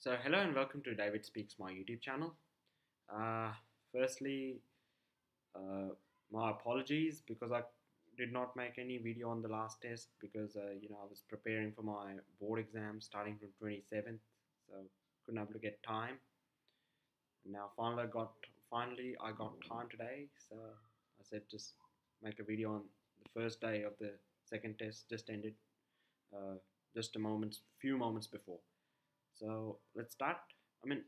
So hello and welcome to David Speaks, my YouTube channel. Uh, Firstly, uh, my apologies because I did not make any video on the last test because I was preparing for my board exam starting from 27th, so couldn't able to get time. And now finally I got time today, so I said just make a video on the first day of the second test just ended, uh, just few moments before. So let's start. I mean,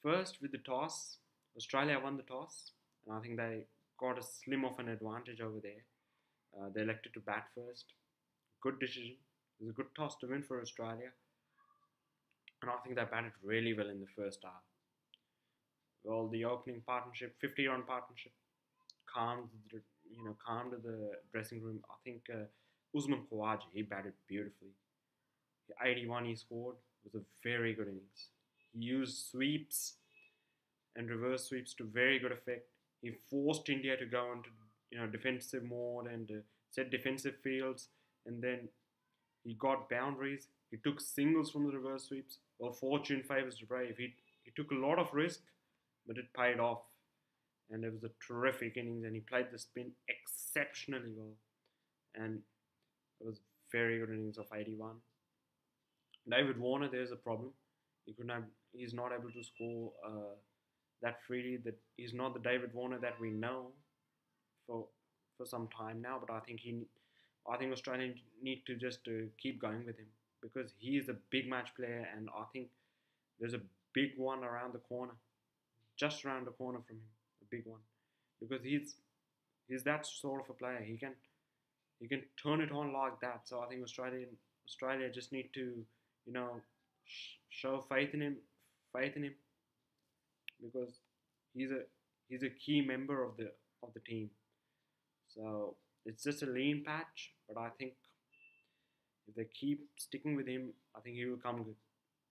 first with the toss, Australia won the toss, and I think they got a slim of an advantage over there. They elected to bat first. Good decision. It was a good toss to win for Australia, and I think they batted really well in the first half. Well, the opening partnership, 50-run partnership, calmed calmed the dressing room. I think Usman Khawaja, he batted beautifully. 81 he scored. It was a very good innings. He used sweeps and reverse sweeps to very good effect. He forced India to go into defensive mode and set defensive fields, and then he got boundaries. He took singles from the reverse sweeps. Well, fortune favours the brave. He took a lot of risk, but it paid off, and it was a terrific innings. And he played the spin exceptionally well, and it was very good innings of 81. David Warner, there's a problem. He's not able to score that freely. That he's not the David Warner that we know for some time now. But I think Australia need to just keep going with him because he is a big match player, and I think there's a big one around the corner, just around the corner from him, a big one, because he's that sort of a player. He can turn it on like that. So I think Australia just need to show faith in him, because he's a key member of the team. So it's just a lean patch, but I think if they keep sticking with him, I think he will come good.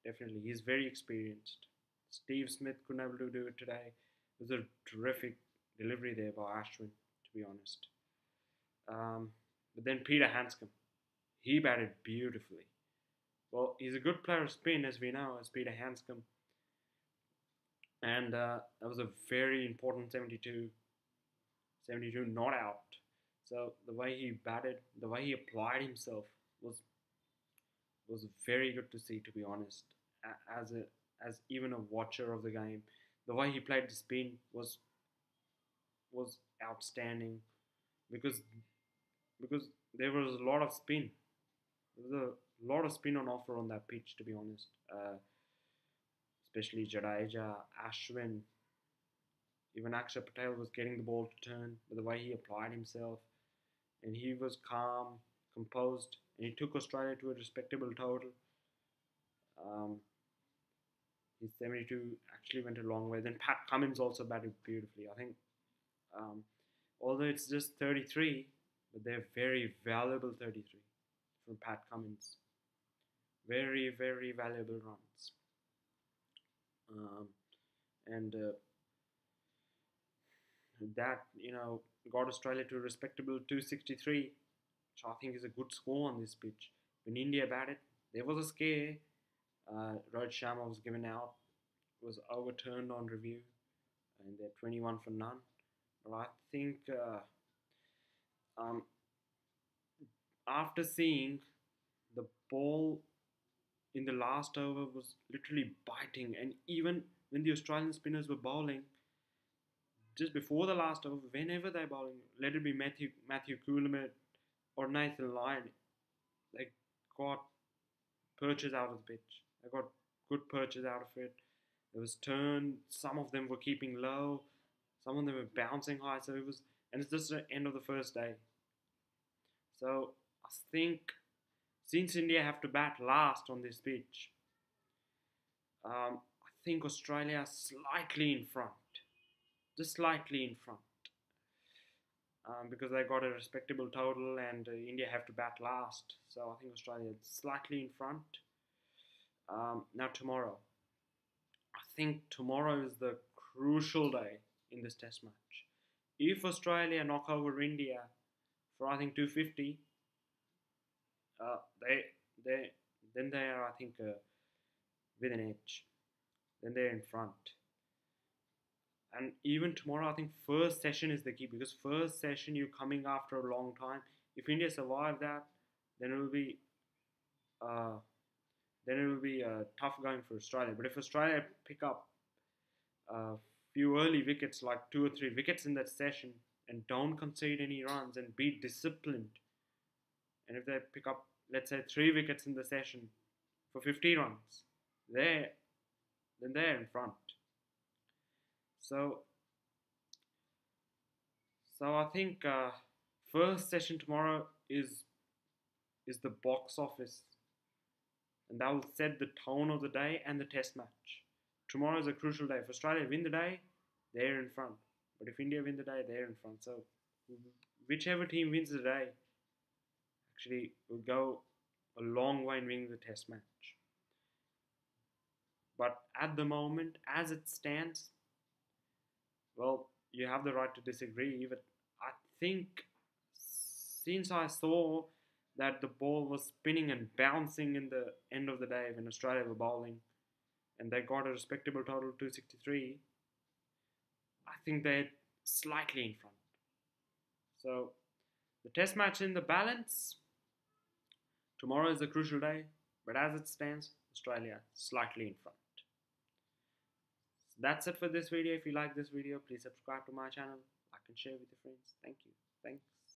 Definitely, he's very experienced. Steve Smith couldn't able to do it today. It was a terrific delivery there by Ashwin, to be honest. But then Peter Handscomb, he batted beautifully. Well, he's a good player of spin, as we know, as Peter Handscomb. And that was a very important 72 not out. So the way he batted, the way he applied himself was very good to see, to be honest. As even a watcher of the game, the way he played the spin was outstanding, because there was a lot of spin. There was a lot of spin on offer on that pitch, to be honest. Especially Jadeja, Ashwin, even Akshar Patel was getting the ball to turn, but the way he applied himself, and he was calm, composed, and he took Australia to a respectable total. His 72 actually went a long way. Then Pat Cummins also batted beautifully. I think, although it's just 33, but they're very valuable 33 from Pat Cummins. Very, very valuable runs. And that got Australia to a respectable 263, which I think is a good score on this pitch. When India batted, there was a scare. Rohit Sharma was given out, was overturned on review, and they're 21 for none. But I think after seeing the ball in the last over was literally biting, and even when the Australian spinners were bowling, just before the last over, whenever they're bowling, let it be Matthew Coulombe or Nathan Lyon, they got perches out of the pitch. They got good perches out of it. There was turn. Some of them were keeping low. Some of them were bouncing high. So and it's just the end of the first day. So I think since India have to bat last on this pitch, I think Australia are slightly in front. Just slightly in front. Because they got a respectable total and India have to bat last. So I think Australia is slightly in front. Now tomorrow. I think tomorrow is the crucial day in this test match. If Australia knock over India for I think 250, then they are, I think, with an edge. Then they're in front. And even tomorrow, I think first session is the key, because first session you're coming after a long time. If India survive that, then it will be uh, tough going for Australia. But if Australia pick up a few early wickets, like 2 or 3 wickets in that session, and don't concede any runs and be disciplined, and if they pick up, let's say, 3 wickets in the session for 50 runs, then they're in front. So I think first session tomorrow is the box office, and that will set the tone of the day and the test match. Tomorrow is a crucial day. If Australia win the day, they're in front. But if India win the day, they're in front. So whichever team wins the day actually will go a long way in winning the test match. But at the moment, as it stands, well, you have the right to disagree, but I think since I saw that the ball was spinning and bouncing in the end of the day when Australia were bowling, and they got a respectable total of 263, I think they're slightly in front. So the test match in the balance. Tomorrow is a crucial day, but as it stands, Australia slightly in front. So that's it for this video. If you like this video, please subscribe to my channel, like and share with your friends. Thank you. Thanks.